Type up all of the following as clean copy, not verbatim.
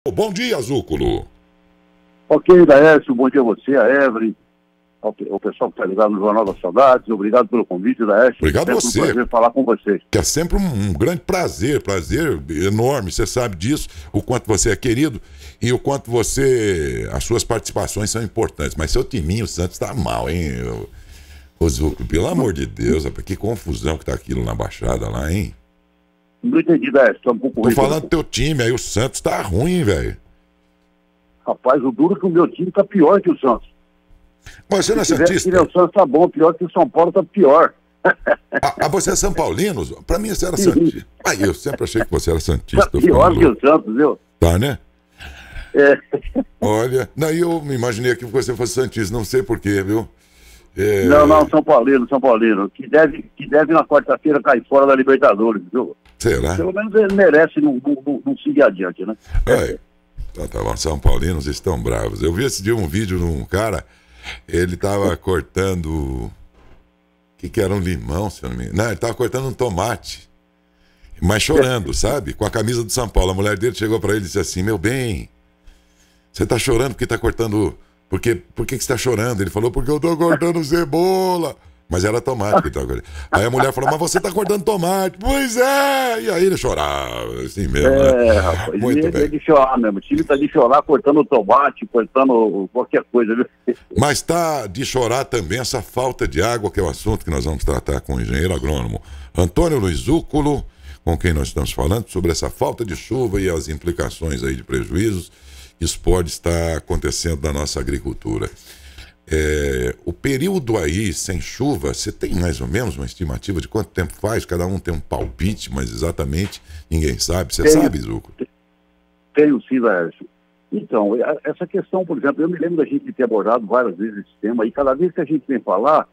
Bom dia, Zúculo. Ok, Daércio, bom dia a você, a Evelyn, ao pessoal que está ligado no Jornal das Saudades. Obrigado pelo convite, Daércio. Obrigado a você. você. É um prazer falar com vocês. Que é sempre um grande prazer enorme. Você sabe disso, o quanto você é querido e o quanto as suas participações são importantes. Mas seu timinho, o Santos, tá mal, hein? Ô, Zúculo, pelo amor de Deus, rapaz, que confusão que tá aquilo na Baixada lá, hein? Não entendi, Daércio, tá um pouco Tô ruim. falando do teu time, aí o Santos tá ruim, velho. Rapaz, o duro é que o meu time tá pior que o Santos. Mas você não é santista? O Santos tá bom, pior que o São Paulo tá pior. Você é São Paulino? Pra mim você era santista. Aí eu sempre achei que você era santista. Tá pior que o Santos, viu? Tá, né? É. Olha, daí eu me imaginei que você fosse santista, não sei porquê, viu? Não, São Paulino. Que deve na quarta-feira cair fora da Libertadores, viu? Será? Pelo menos ele merece não seguir adiante, né? Tá bom, São Paulinos estão bravos. Eu vi esse dia um vídeo de um cara, ele tava cortando. O que era um limão, se eu não me engano? Não, ele tava cortando um tomate. Mas chorando, sabe? Com a camisa do São Paulo. A mulher dele chegou pra ele e disse assim: meu bem, você tá chorando porque tá cortando. Por que você tá chorando? Ele falou: porque eu tô cortando cebola. Mas era tomate que ele tava cortando. Aí a mulher falou: mas você tá cortando tomate. Pois é! E aí ele chorava, assim mesmo. Né? Rapaz, muito bem. É de chorar mesmo. O time tá de chorar cortando tomate, cortando qualquer coisa, viu? Mas tá de chorar também essa falta de água, que é o assunto que nós vamos tratar com o engenheiro agrônomo Antônio Luiz Zúculo, com quem nós estamos falando, sobre essa falta de chuva e as implicações aí de prejuízos que isso pode estar acontecendo na nossa agricultura. O período aí sem chuva, você tem mais ou menos uma estimativa de quanto tempo faz? Cada um tem um palpite, mas exatamente ninguém sabe. Você sabe, Zúculo? Tenho sim, Laércio. Então, essa questão, por exemplo, eu me lembro da gente ter abordado várias vezes esse tema, e cada vez que a gente vem falar,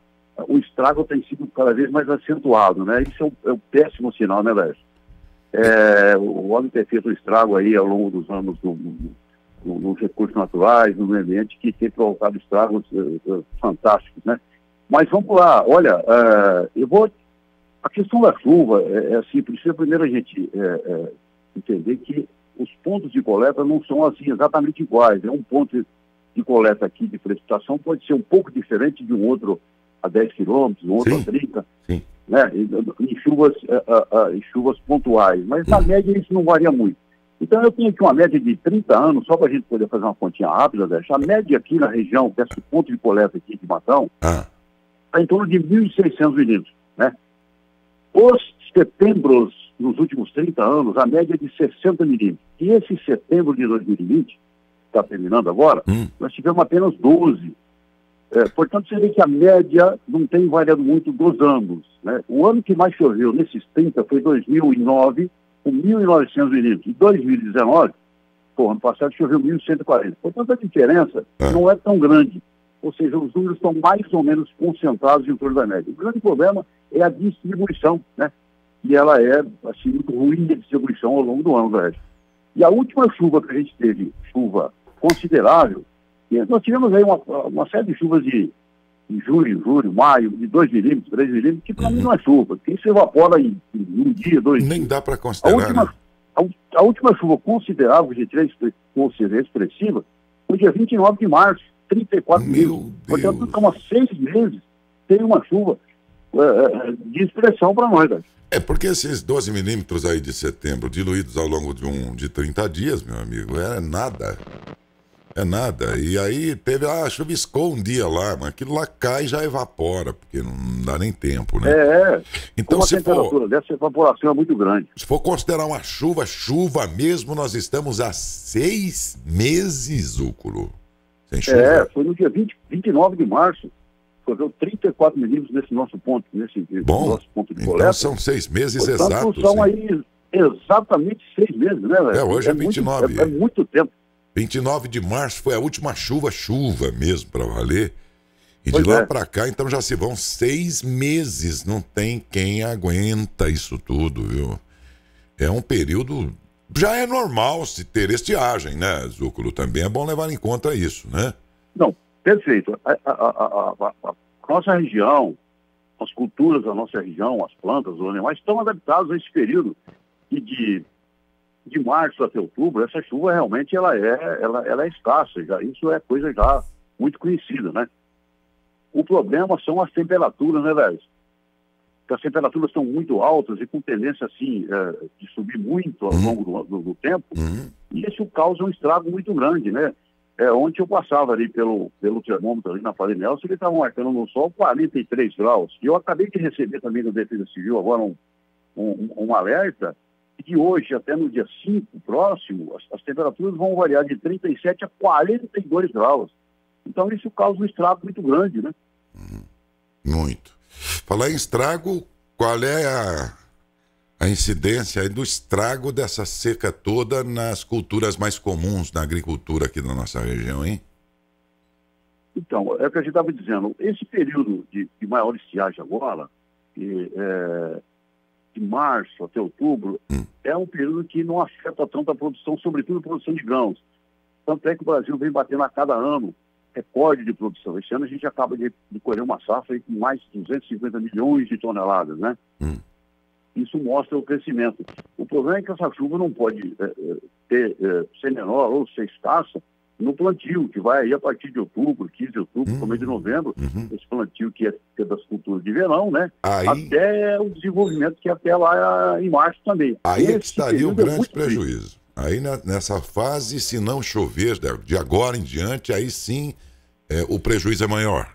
o estrago tem sido cada vez mais acentuado, né? Isso é um péssimo sinal, né, Laércio? O homem ter feito um estrago aí ao longo dos anos nos recursos naturais, no meio ambiente, que tem provocado estragos fantásticos, né? Mas vamos lá, olha, a questão da chuva assim, precisa primeiro a gente entender que os pontos de coleta não são assim exatamente iguais. Um ponto de coleta aqui de precipitação pode ser um pouco diferente de um outro a 10 quilômetros, um outro a 30, sim. Né? Em chuvas pontuais, mas na média isso não varia muito. Então eu tenho aqui uma média de 30 anos, só para a gente poder fazer uma continha rápida, a média aqui na região, desse ponto de coleta aqui de Matão, está em torno de 1.600 milímetros, né? Os setembros, nos últimos 30 anos, a média é de 60 milímetros. E esse setembro de 2020, que está terminando agora, nós tivemos apenas 12. Portanto, você vê que a média não tem variado muito dos anos, né? O ano que mais choveu nesses 30 foi 2009, com 1.900 milímetros. Em 2019, ano passado choveu 1.140. Portanto, a diferença não é tão grande. Ou seja, os números estão mais ou menos concentrados em torno da média. O grande problema é a distribuição, né? E ela é, assim, muito ruim de distribuição ao longo do ano, velho. E a última chuva que a gente teve, chuva considerável, e nós tivemos aí uma série de chuvas de julho, maio, de 2 milímetros, 3 milímetros, que para mim não é chuva, porque isso evapora em um dia, 2 dias. Nem dá para considerar. A última chuva considerável, que ou seja, expressiva, foi dia 29 de março, 34 milímetros. Portanto, estamos há 6 meses sem uma chuva de expressão para nós, velho. Porque esses 12 milímetros aí de setembro, diluídos ao longo de 30 dias, meu amigo, é nada. É nada. E aí chuviscou um dia lá, mas aquilo lá cai e já evapora, porque não dá nem tempo, né? Então, a temperatura dessa evaporação é muito grande. Se for considerar uma chuva mesmo, nós estamos há 6 meses, Zúculo, sem chuva. Foi no dia 29 de março. Choveu 34 milímetros nesse nosso ponto, nosso ponto de coleta. Então são 6 meses. Portanto, exatos. São aí exatamente 6 meses, né, velho? Hoje é 29. É muito tempo. 29 de março foi a última chuva mesmo, para valer. E de lá para cá, então já se vão 6 meses. Não tem quem aguenta isso tudo, viu? É um período... Já é normal se ter estiagem, né, Zúculo? Também é bom levar em conta isso, né? Não, perfeito. A nossa região, as culturas da nossa região, as plantas, os animais estão adaptados a esse período de de março até outubro, essa chuva realmente ela é escassa, isso é coisa já muito conhecida, né? O problema são as temperaturas, né, velho? Porque as temperaturas estão muito altas e com tendência, assim, de subir muito ao longo do tempo, e isso causa um estrago muito grande, né? Ontem eu passava ali pelo termômetro ali na Faria Nelson, ele estava marcando no sol 43 graus. E eu acabei de receber também da Defesa Civil agora um alerta que hoje, até no dia 5 próximo, as temperaturas vão variar de 37 a 42 graus. Então isso causa um estrago muito grande, né? Muito. Falar em estrago, qual é a incidência aí do estrago dessa seca toda nas culturas mais comuns na agricultura aqui da nossa região, hein? Então, é o que a gente estava dizendo. Esse período de maior estiagem agora, de março até outubro, é um período que não afeta tanto a produção, sobretudo a produção de grãos. Tanto é que o Brasil vem batendo a cada ano recorde de produção. Esse ano a gente acaba de colher uma safra aí com mais de 250 milhões de toneladas, né? Isso mostra o crescimento. O problema é que essa chuva não pode ser menor ou ser escassa no plantio, que vai aí a partir de outubro, 15 de outubro, começo de novembro, esse plantio que é das culturas de verão, né? Até o desenvolvimento que é até lá em março também. Aí é que estaria o grande prejuízo. Aí nessa fase, se não chover de agora em diante, aí sim o prejuízo é maior.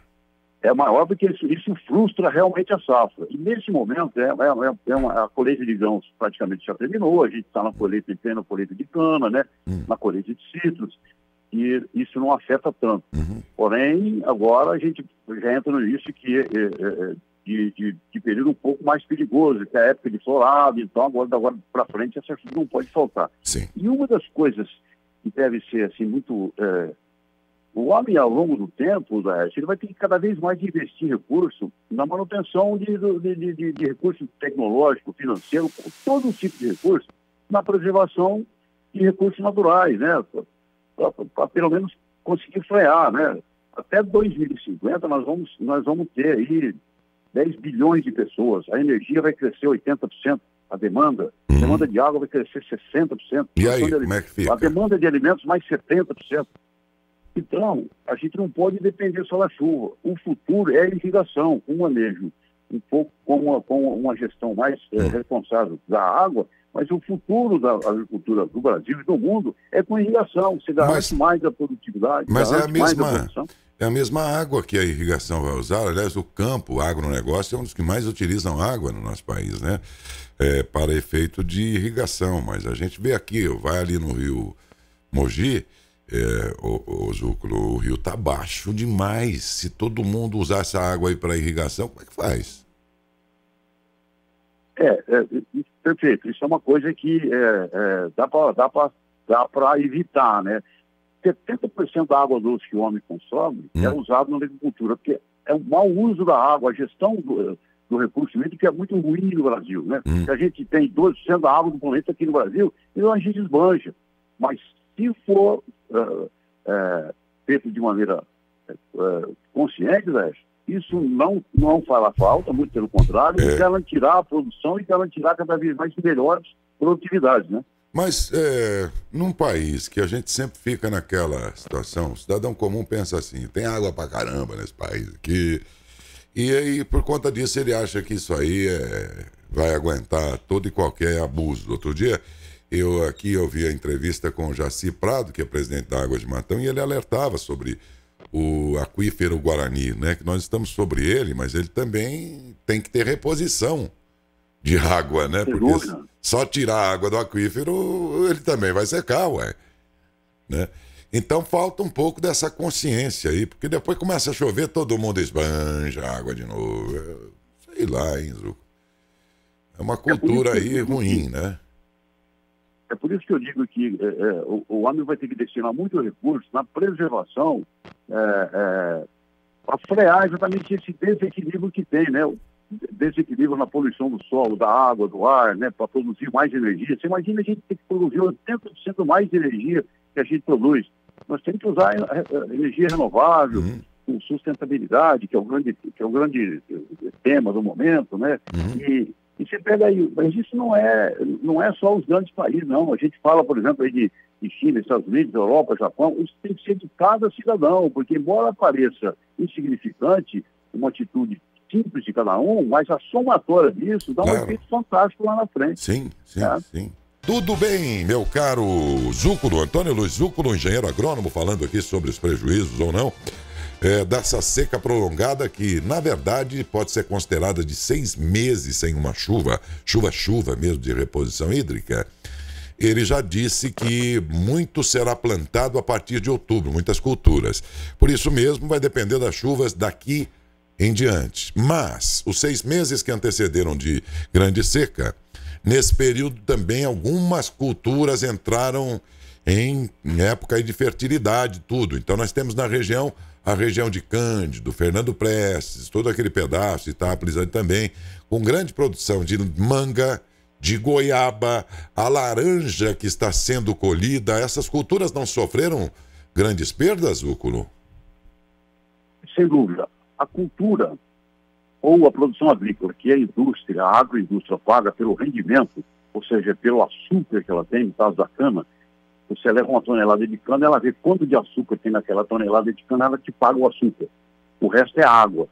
É maior porque isso frustra realmente a safra. E nesse momento, a colheita de grãos praticamente já terminou, a gente está na colheita de cana, né? Na colheita de citros, e isso não afeta tanto. Porém, agora a gente já entra no início de período um pouco mais perigoso, que é a época de florada, então agora para frente essa chuva não pode faltar. Sim. E uma das coisas que deve ser assim muito... O homem, ao longo do tempo, ele vai ter que cada vez mais investir recurso na manutenção de recurso tecnológico, financeiro, todo tipo de recurso, na preservação de recursos naturais, né? Para pelo menos conseguir frear, né? Até 2050 nós vamos ter aí 10 bilhões de pessoas, a energia vai crescer 80%, a demanda de água vai crescer 60%. E aí, como é que fica? A demanda de alimentos mais 70%. Então, a gente não pode depender só da chuva. O futuro é a irrigação, o manejo, um pouco com uma gestão mais responsável da água, mas o futuro da agricultura do Brasil e do mundo é com irrigação. Você garante mais a produtividade, mas é a mesma água que a irrigação vai usar. Aliás, o campo, o agronegócio, é um dos que mais utilizam água no nosso país, né? Para efeito de irrigação. Mas a gente vê aqui, vai ali no rio Mogi, Zúculo, o rio está baixo demais. Se todo mundo usar essa água aí para irrigação, como é que faz? Perfeito. Isso é uma coisa que dá para evitar, né? 70% da água doce que o homem consome é usado na agricultura, porque é um mau uso da água, a gestão do recurso hídrico que é muito ruim no Brasil, né? A gente tem 12% da água do planeta aqui no Brasil, então a gente esbanja. Mas se for feito de maneira consciente, isso não fará falta, muito pelo contrário, e garantirá a produção e garantirá cada vez mais melhores produtividades, né? Mas num país que a gente sempre fica naquela situação, o cidadão comum pensa assim, tem água pra caramba nesse país aqui, e aí por conta disso ele acha que isso aí vai aguentar todo e qualquer abuso. Outro dia eu vi a entrevista com o Jaci Prado, que é presidente da Água de Matão, e ele alertava sobre o aquífero Guarani, né? Que nós estamos sobre ele, mas ele também tem que ter reposição de água, né? Porque só tirar a água do aquífero, ele também vai secar, né? Então falta um pouco dessa consciência aí, porque depois começa a chover, todo mundo esbanja a água de novo. Sei lá, hein, Zuco? É uma cultura aí ruim, né? É por isso que eu digo que o homem vai ter que destinar muito recurso na preservação, para frear exatamente esse desequilíbrio que tem, né? O desequilíbrio na poluição do solo, da água, do ar, né? Para produzir mais energia. Você imagina a gente ter que produzir 80% mais de energia que a gente produz. Nós temos que usar energia renovável, com sustentabilidade, que é o grande tema do momento, né? E E você pega aí, mas isso não é só os grandes países, não. A gente fala, por exemplo, aí de China, Estados Unidos, Europa, Japão, isso tem que ser de cada cidadão, porque embora pareça insignificante, uma atitude simples de cada um, mas a somatória disso dá um efeito fantástico lá na frente. Sim, sim. Tudo bem, meu caro Zúculo, Antônio Luiz Zúculo, engenheiro agrônomo, falando aqui sobre os prejuízos ou não dessa seca prolongada que, na verdade, pode ser considerada de 6 meses sem uma chuva mesmo, de reposição hídrica. Ele já disse que muito será plantado a partir de outubro, muitas culturas. Por isso mesmo, vai depender das chuvas daqui em diante. Mas os 6 meses que antecederam de grande seca, nesse período também algumas culturas entraram em época de fertilidade, tudo. Então nós temos na região, a região de Cândido, Fernando Prestes, todo aquele pedaço, Itápolis também, com grande produção de manga, de goiaba, a laranja que está sendo colhida. Essas culturas não sofreram grandes perdas, Zúculo? Sem dúvida. A cultura ou a produção agrícola, que é a indústria, a agroindústria paga pelo rendimento, ou seja, pelo açúcar que ela tem, no caso da cana, você leva uma tonelada de cana, ela vê quanto de açúcar tem naquela tonelada de cana, ela te paga o açúcar. O resto é água,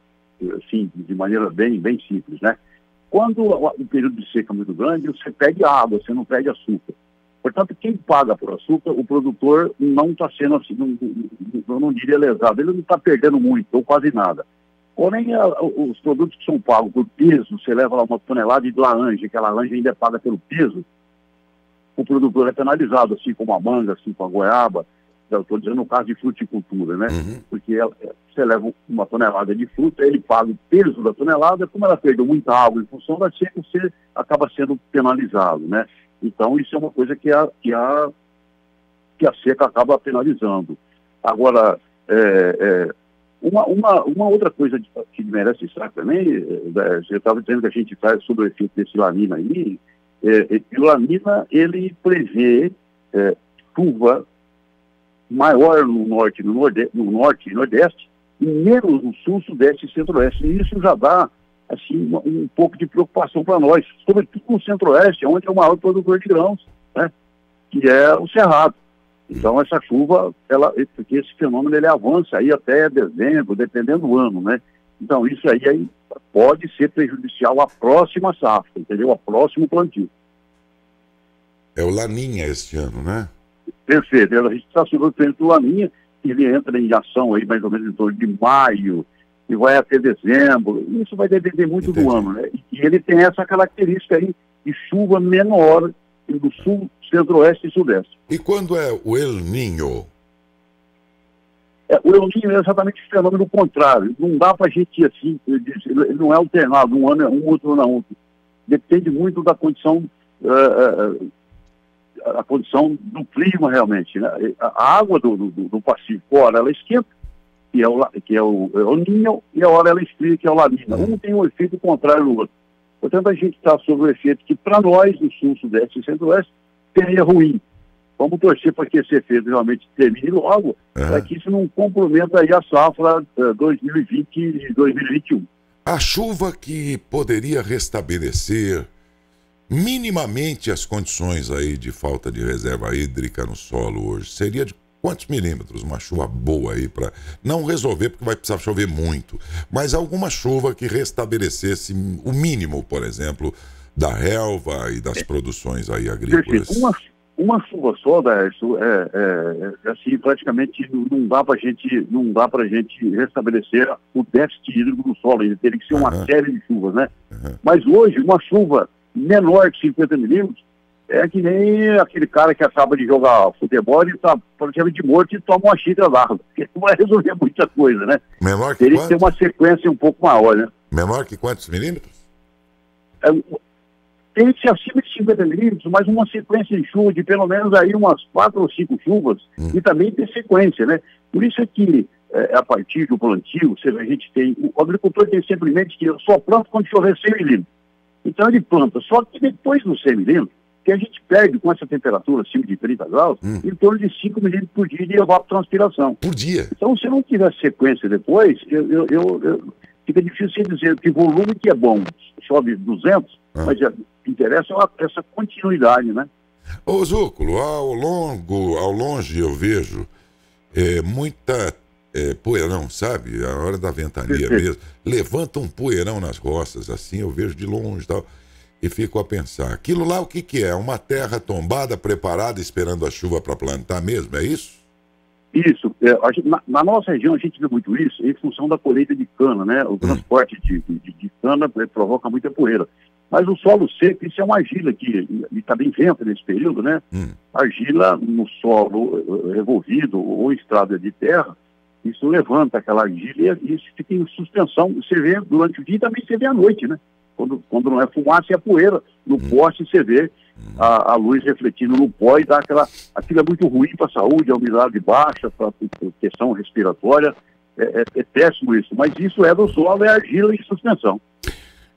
assim, de maneira bem simples, né? Quando o período de seca é muito grande, você pede água, você não pede açúcar. Portanto, quem paga por açúcar, o produtor não está sendo, assim, não diria lesado, ele não está perdendo muito, ou quase nada. Porém, os produtos que são pagos por peso, você leva lá uma tonelada de laranja, que a laranja ainda é paga pelo peso, o produtor é penalizado, assim como a manga, assim como a goiaba. Eu estou dizendo no caso de fruticultura, né? Porque você leva uma tonelada de fruta, ele paga o peso da tonelada, como ela perdeu muita água em função da seca, você acaba sendo penalizado, né? Então, isso é uma coisa que a seca acaba penalizando. Agora, uma outra coisa que merece destaque também, você estava dizendo que a gente faz sobre o efeito desse Lanina aí, o Lanina, ele prevê chuva maior no norte e nordeste, e menos no sul, sudeste e centro-oeste. E isso já dá, assim, um pouco de preocupação para nós, sobretudo no centro-oeste, onde é o maior produtor de grãos, né, que é o Cerrado. Então, essa chuva, porque esse fenômeno ele avança aí até dezembro, dependendo do ano, né? Então, isso aí pode ser prejudicial à próxima safra, entendeu? Ao próximo plantio. É o Laninha este ano, né? Perfeito. A gente está sob o efeito do Laninha, ele entra em ação aí mais ou menos em torno de maio, e vai até dezembro. Isso vai depender muito do ano, né? E ele tem essa característica aí de chuva menor do sul, centro-oeste e sudeste. E quando é o El Niño? O El Niño é exatamente o fenômeno contrário. Não dá para a gente, assim, ele não é alternado, um ano é um, outro ano é outro. Depende muito da condição, a condição do clima, realmente, né? A água do Pacífico, ora ela esquenta, que é o El Niño, e a hora ela esfria, que é o Lanina. Um tem um efeito contrário do outro. Portanto, a gente está sob o efeito que, para nós, no sul, sudeste e centro-oeste, seria ruim. Vamos torcer para que esse efeito realmente termine logo, para que isso não comprometa aí a safra 2020 e 2021. A chuva que poderia restabelecer minimamente as condições aí de falta de reserva hídrica no solo hoje, seria de quantos milímetros? Uma chuva boa aí para não resolver, porque vai precisar chover muito, mas alguma chuva que restabelecesse o mínimo, por exemplo, da relva e das produções aí agrícolas. Perfeito. Uma chuva só, Daércio, assim, praticamente não dá para gente restabelecer o déficit hídrico do solo. Ele teria que ser uma série de chuvas, né? Mas hoje, uma chuva menor que 50 milímetros é que nem aquele cara que acaba de jogar futebol e está praticamente morto e toma uma xícara d'água, porque não vai resolver muita coisa, né? Menor que teria que ter uma sequência um pouco maior, né? Menor que quantos milímetros? Tem que ser acima de 50 milímetros, mas uma sequência de chuva de pelo menos aí umas 4 ou 5 chuvas, e também ter sequência, né? Por isso é que, a partir do plantio, a gente tem, o agricultor tem sempre em mente que eu só planto quando chover 100 milímetros. Então ele planta, só que depois dos 100 milímetros, que a gente perde com essa temperatura acima de 30 graus, em torno de 5 milímetros por dia de evapotranspiração. Por dia? Então, se não tiver sequência depois, fica difícil dizer que volume que é bom, chove 200, Mas o que interessa é essa continuidade, né? Ô, Zúculo, ao longe eu vejo muita poeirão, sabe? A hora da ventania mesmo. Levanta um poeirão nas roças, assim, eu vejo de longe e tal. E fico a pensar, aquilo lá o que que é? Uma terra tombada, preparada, esperando a chuva para plantar mesmo, é isso? Isso. Na nossa região a gente vê muito isso em função da colheita de cana, né? O transporte de cana provoca muita poeira. Mas o solo seco, isso é uma argila que está bem vento nesse período, né? Argila no solo revolvido ou estrada de terra, isso levanta aquela argila e isso fica em suspensão. Você vê durante o dia e também você vê à noite, né? Quando não é fumaça, é poeira. No poste você vê a luz refletindo no pó e dá aquilo é muito ruim para a saúde, a umidade baixa, para a questão respiratória. É péssimo isso. Mas isso é do solo, é argila em suspensão.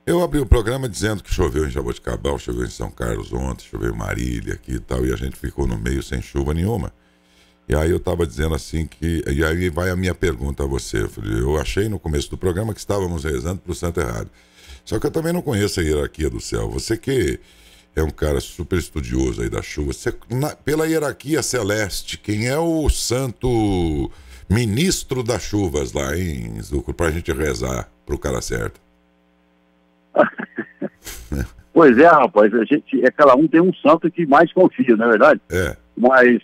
Eu abri o programa dizendo que choveu em Jaboticabal, choveu em São Carlos ontem, choveu em Marília aqui e tal, e a gente ficou no meio sem chuva nenhuma. E aí eu estava dizendo assim que... E aí vai a minha pergunta a você. Eu achei no começo do programa que estávamos rezando para o santo errado. Só que eu também não conheço a hierarquia do céu. Você que é um cara super estudioso aí da chuva, pela hierarquia celeste, quem é o santo ministro das chuvas lá, hein, Zucco, pra gente rezar pro cara certo? Pois é, rapaz, cada um tem um santo que mais confia, não é verdade? Mas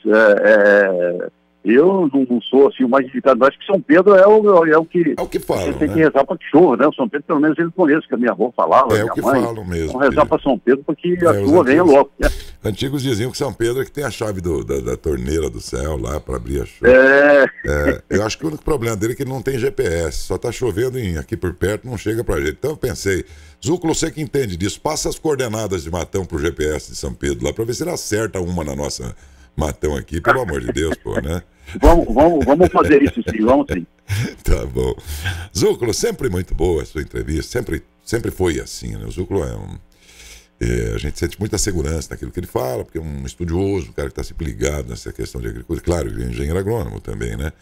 eu não sou assim o mais indicado. Acho que São Pedro é o que fala, você tem que rezar para que chova, né? O São Pedro, pelo menos, ele conhece, que a minha avó falava, é o que falam mesmo. Vamos rezar para São Pedro para que a chuva venha logo. Antigos diziam que São Pedro é que tem a chave da torneira do céu lá para abrir a chuva. Eu acho que o único problema dele é que ele não tem GPS, só tá chovendo aqui por perto, não chega pra gente. Então eu pensei, Zúculo, você que entende disso, passa as coordenadas de Matão pro GPS de São Pedro lá, pra ver se ele acerta uma na nossa Matão aqui, pelo amor de Deus, pô, né? Vamos fazer isso sim, vamos sim. Tá bom. Zúculo, sempre muito boa a sua entrevista, sempre foi assim, né? O Zúculo a gente sente muita segurança naquilo que ele fala, porque é um estudioso, um cara que está sempre ligado nessa questão de agricultura. Claro, ele é engenheiro agrônomo também, né?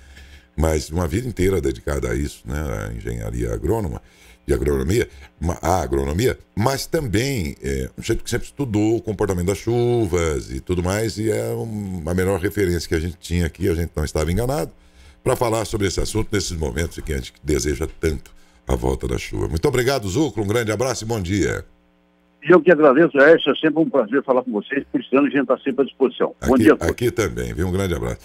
Mas uma vida inteira dedicada a isso, né? A engenharia agrônoma e a agronomia, mas também um jeito que sempre estudou o comportamento das chuvas e tudo mais, e é a melhor referência que a gente tinha aqui, a gente não estava enganado, para falar sobre esse assunto nesses momentos em que a gente deseja tanto a volta da chuva. Muito obrigado, Zúculo, um grande abraço e bom dia. E eu que agradeço, é sempre um prazer falar com vocês, precisando a gente está sempre à disposição. Bom dia a todos. Aqui também, viu? Um grande abraço.